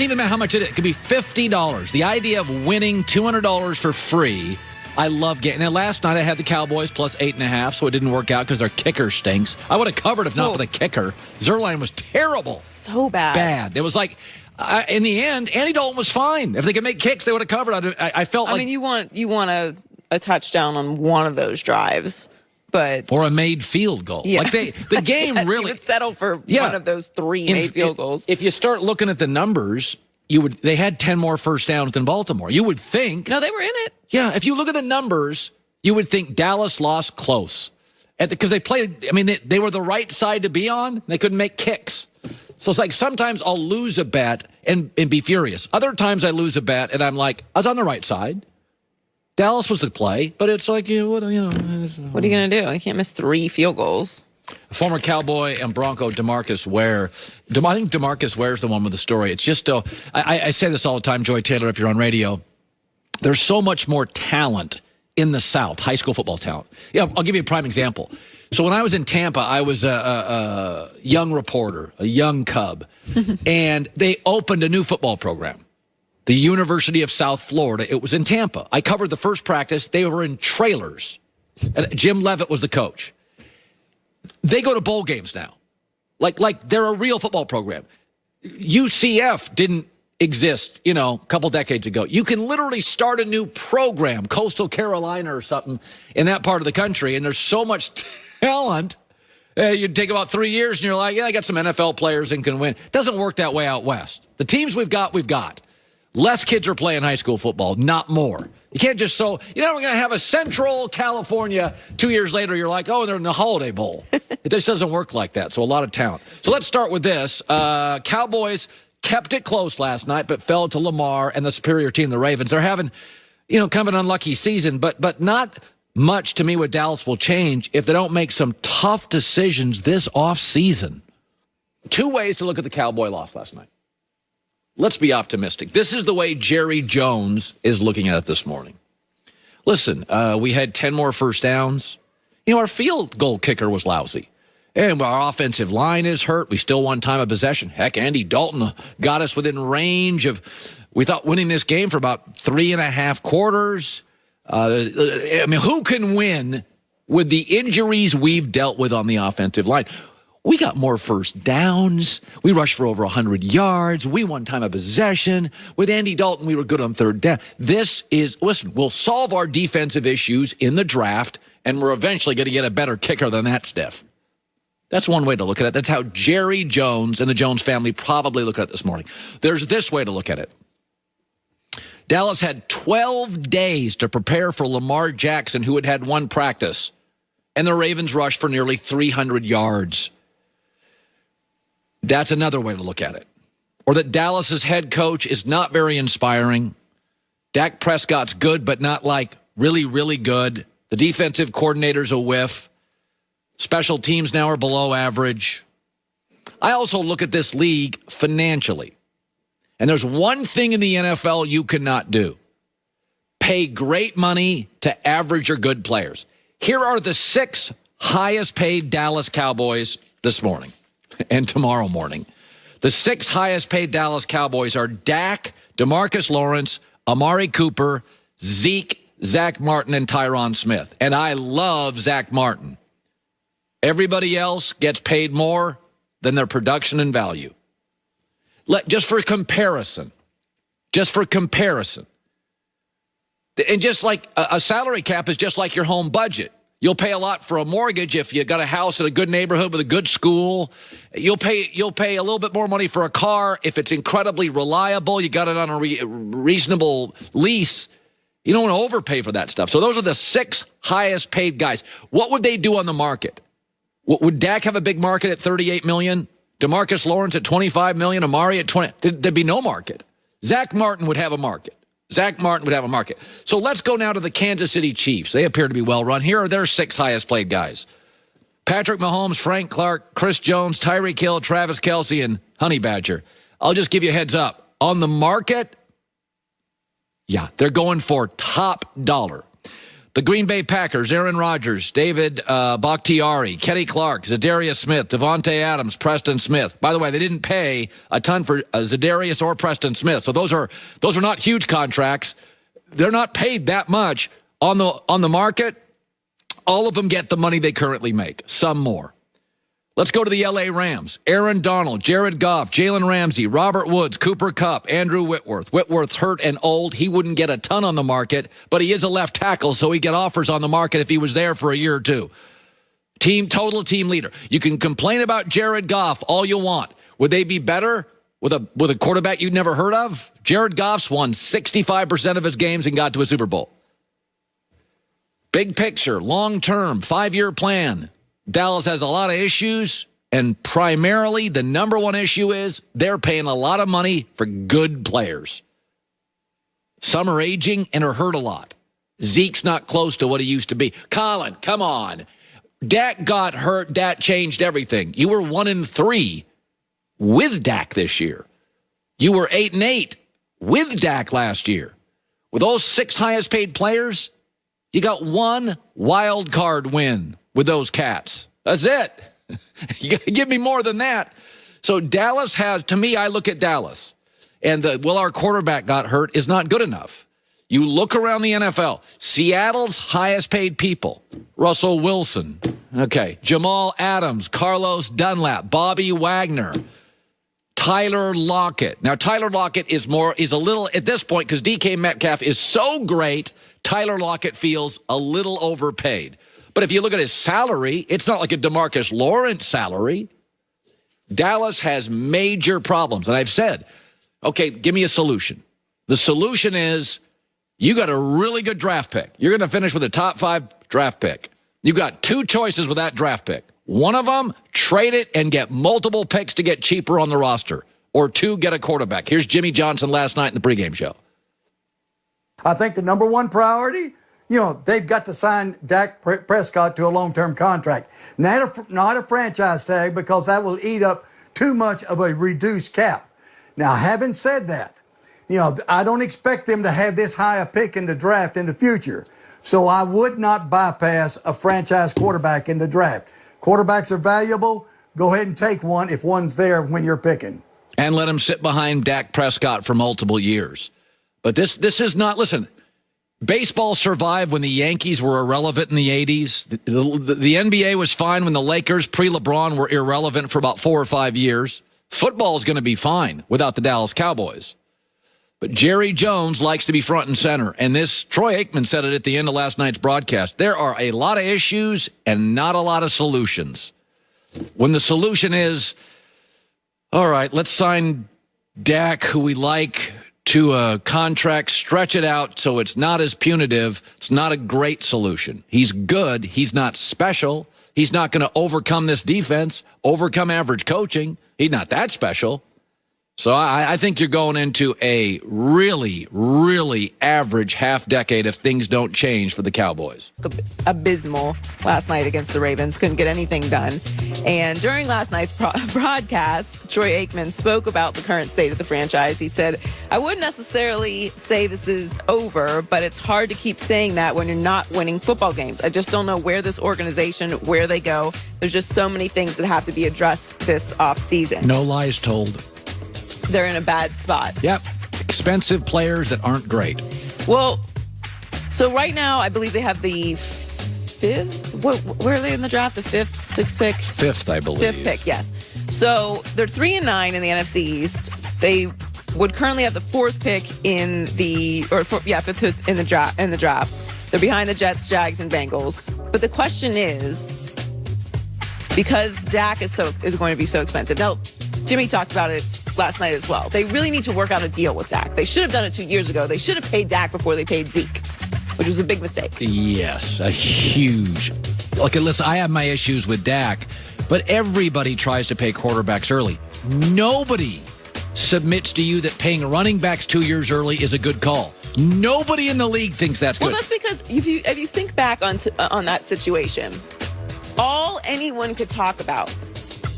doesn't even matter how much it is. It could be $50. The idea of winning $200 for free, I love getting it. Last night I had the Cowboys plus 8.5, so it didn't work out because their kicker stinks. I would have covered if not for the kicker. Zerline was terrible. So bad. Bad. It was like, in the end, Andy Dalton was fine. If they could make kicks, they would have covered. I felt like... I mean, you want a touchdown on one of those drives, but... Or a made field goal. Yeah. Like the game yes, really... you would settle for one of those three made field goals. If you start looking at the numbers, they had 10 more first downs than Baltimore. You would think... No, they were in it. Yeah, if you look at the numbers, you would think Dallas lost close. Because they played... I mean, they were the right side to be on. They couldn't make kicks. So it's like sometimes I'll lose a bet and be furious. Other times I lose a bet and I'm like, I was on the right side. Dallas was the play, but it's like, what are you going to do? You can't miss 3 field goals. Former Cowboy and Bronco DeMarcus Ware. I think DeMarcus Ware's the one with the story. It's just, I say this all the time, Joy Taylor, if you're on radio, there's so much more talent in the South, high school football talent. Yeah, I'll give you a prime example. So when I was in Tampa, I was a young reporter, a young cub, and they opened a new football program, the University of South Florida. It was in Tampa. I covered the first practice. They were in trailers. And Jim Leavitt was the coach. They go to bowl games now. Like they're a real football program. UCF didn't exist, a couple decades ago. You can literally start a new program, Coastal Carolina or something, in that part of the country, and there's so much talent. You'd take about 3 years, and you're like, yeah, I got some NFL players and can win. It doesn't work that way out west. The teams we've got. Less kids are playing high school football, not more. You can't just we're going to have a Central California 2 years later. You're like, oh, they're in the Holiday Bowl. It just doesn't work like that. So a lot of talent. So let's start with this. Cowboys kept it close last night, but fell to Lamar and the superior team, the Ravens. They're having, kind of an unlucky season, but not much to me with Dallas will change if they don't make some tough decisions this offseason. 2 ways to look at the Cowboy loss last night. Let's be optimistic. This is the way Jerry Jones is looking at it this morning. Listen, we had 10 more first downs. Our field goal kicker was lousy. And our offensive line is hurt. We still won time of possession. Heck, Andy Dalton got us within range of, we thought, winning this game for about 3.5 quarters. Who can win with the injuries we've dealt with on the offensive line? We got more first downs. We rushed for over 100 yards. We won time of possession. With Andy Dalton, we were good on third down. We'll solve our defensive issues in the draft, and we're eventually going to get a better kicker than that, Steph. That's one way to look at it. That's how Jerry Jones and the Jones family probably look at it this morning. There's this way to look at it. Dallas had 12 days to prepare for Lamar Jackson, who had 1 practice, and the Ravens rushed for nearly 300 yards. That's another way to look at it. Or that Dallas's head coach is not very inspiring. Dak Prescott's good, but not like really, really good. The defensive coordinator's a whiff. Special teams now are below average. I also look at this league financially. And there's one thing in the NFL you cannot do. Pay great money to average or good players. Here are the 6 highest paid Dallas Cowboys this morning and tomorrow morning. The 6 highest paid Dallas Cowboys are Dak, DeMarcus Lawrence, Amari Cooper, Zeke, Zach Martin, and Tyron Smith. And I love Zach Martin. Everybody else gets paid more than their production and value. Just for comparison. And just like a salary cap is just like your home budget. You'll pay a lot for a mortgage if you got a house in a good neighborhood with a good school. You'll pay a little bit more money for a car if it's incredibly reliable. You got it on a reasonable lease. You don't want to overpay for that stuff. So those are the 6 highest paid guys. What would they do on the market? Would Dak have a big market at $38 million? DeMarcus Lawrence at $25 million? Amari at $20 million? There'd be no market. Zach Martin would have a market. So let's go now to the Kansas City Chiefs. They appear to be well run. Here are their 6 highest paid guys. Patrick Mahomes, Frank Clark, Chris Jones, Tyreek Hill, Travis Kelce, and Honey Badger. I'll just give you a heads up. On the market, they're going for top dollar. The Green Bay Packers, Aaron Rodgers, David Bakhtiari, Kenny Clark, Zadarius Smith, Devontae Adams, Preston Smith. By the way, they didn't pay a ton for Zadarius or Preston Smith, so those are not huge contracts. They're not paid that much on the market. All of them get the money they currently make, some more. Let's go to the L.A. Rams. Aaron Donald, Jared Goff, Jalen Ramsey, Robert Woods, Cooper Kupp, Andrew Whitworth. Whitworth hurt and old. He wouldn't get a ton on the market, but he is a left tackle, so he'd get offers on the market if he was there for a year or two. Total team leader. You can complain about Jared Goff all you want. Would they be better with a quarterback you'd never heard of? Jared Goff's won 65% of his games and got to a Super Bowl. Big picture, long-term, 5-year plan. Dallas has a lot of issues, and primarily the number one issue is they're paying a lot of money for good players. Some are aging and are hurt a lot. Zeke's not close to what he used to be. Colin, come on. Dak got hurt. That changed everything. You were 1-3 with Dak this year. You were 8-8 with Dak last year. With those 6 highest paid players, you got 1 wild card win with those cats. That's it. You got to give me more than that. So Dallas has, to me, I look at Dallas, and our quarterback got hurt is not good enough. You look around the NFL, Seattle's highest paid people, Russell Wilson, okay, Jamal Adams, Carlos Dunlap, Bobby Wagner, Tyler Lockett. Now, Tyler Lockett is a little, at this point, because DK Metcalf is so great, Tyler Lockett feels a little overpaid. But if you look at his salary, it's not like a DeMarcus Lawrence salary. Dallas has major problems. And I've said, okay, give me a solution. The solution is you got a really good draft pick. You're going to finish with a top 5 draft pick. You've got 2 choices with that draft pick. One of them, trade it and get multiple picks to get cheaper on the roster. Or 2, get a quarterback. Here's Jimmy Johnson last night in the pregame show. I think the number one priority, they've got to sign Dak Prescott to a long-term contract. Not a franchise tag, because that will eat up too much of a reduced cap. Now, having said that, I don't expect them to have this high a pick in the draft in the future. So I would not bypass a franchise quarterback in the draft. Quarterbacks are valuable. Go ahead and take one if one's there when you're picking. And let him sit behind Dak Prescott for multiple years. But this is not, listen, baseball survived when the Yankees were irrelevant in the 80s. The NBA was fine when the Lakers, pre-LeBron, were irrelevant for about 4 or 5 years. Football is going to be fine without the Dallas Cowboys. But Jerry Jones likes to be front and center. And Troy Aikman said it at the end of last night's broadcast. There are a lot of issues and not a lot of solutions. When the solution is, all right, let's sign Dak, who we like, to a contract, stretch it out so it's not as punitive. It's not a great solution. He's good. He's not special. He's not going to overcome this defense, overcome average coaching. He's not that special. So I think you're going into a really, really average half decade if things don't change for the Cowboys. Abysmal last night against the Ravens. Couldn't get anything done. And during last night's broadcast, Troy Aikman spoke about the current state of the franchise. He said, I wouldn't necessarily say this is over, but it's hard to keep saying that when you're not winning football games. I just don't know where this organization, where they go. There's just so many things that have to be addressed this offseason. No lies told. They're in a bad spot. Yep. Expensive players that aren't great. Well, so right now, I believe they have the 5th. Where are they in the draft? The 5th, 6th pick? 5th, I believe. 5th pick, yes. So they're 3-9 in the NFC East. They would currently have the 4th pick in the, 5th in the draft. They're behind the Jets, Jags, and Bengals. But the question is, because Dak is going to be so expensive. Now, Jimmy talked about it last night as well. They really need to work out a deal with Dak. They should have done it 2 years ago. They should have paid Dak before they paid Zeke, which was a big mistake. Yes, a huge. Okay, listen, I have my issues with Dak, but everybody tries to pay quarterbacks early. Nobody submits to you that paying running backs 2 years early is a good call. Nobody in the league thinks that's good. Well, that's because if you think back on that situation, all anyone could talk about,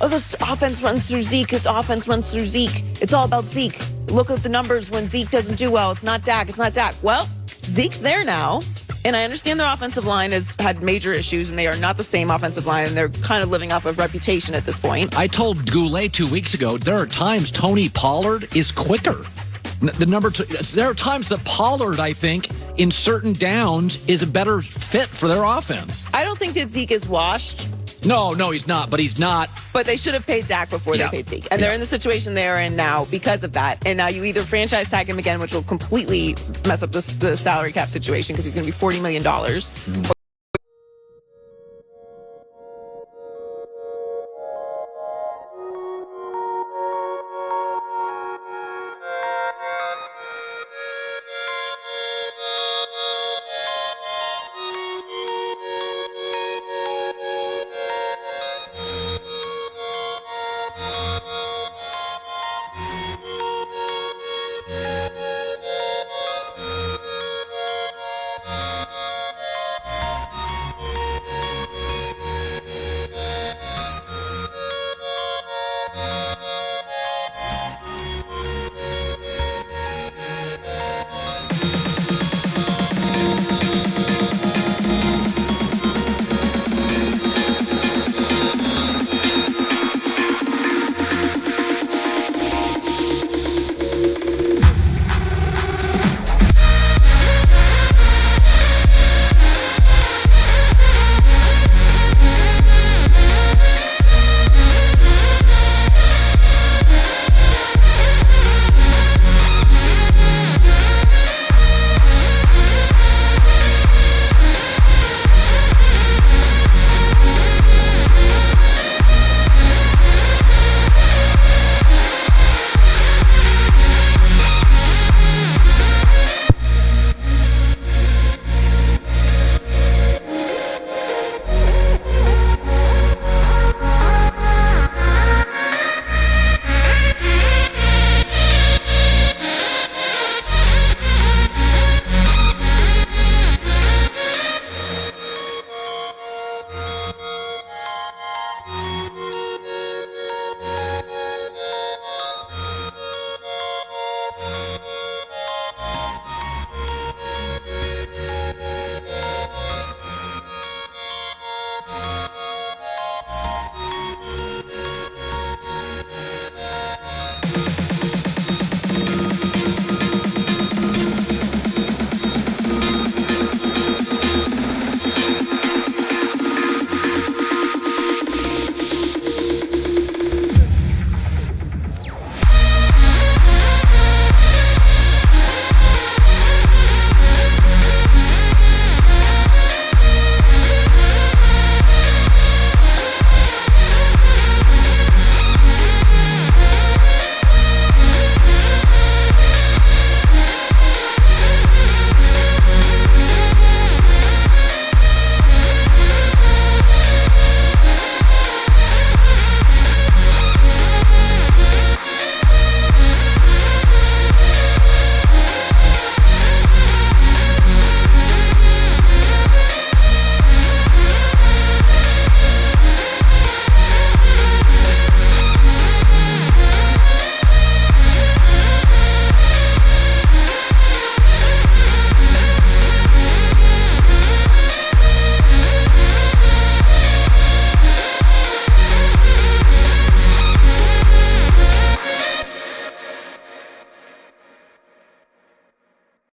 oh, this offense runs through Zeke. This offense runs through Zeke. It's all about Zeke. Look at the numbers when Zeke doesn't do well. It's not Dak. It's not Dak. Well, Zeke's there now. And I understand their offensive line has had major issues, and they are not the same offensive line, and they're kind of living off of reputation at this point. I told Goulet 2 weeks ago, there are times Tony Pollard is quicker. There are times that Pollard, I think, in certain downs is a better fit for their offense. I don't think that Zeke is washed. No, he's not, but he's not. But they should have paid Dak before they paid Zeke. And they're in the situation they're in now because of that. And now you either franchise tag him again, which will completely mess up the salary cap situation because he's going to be $40 million.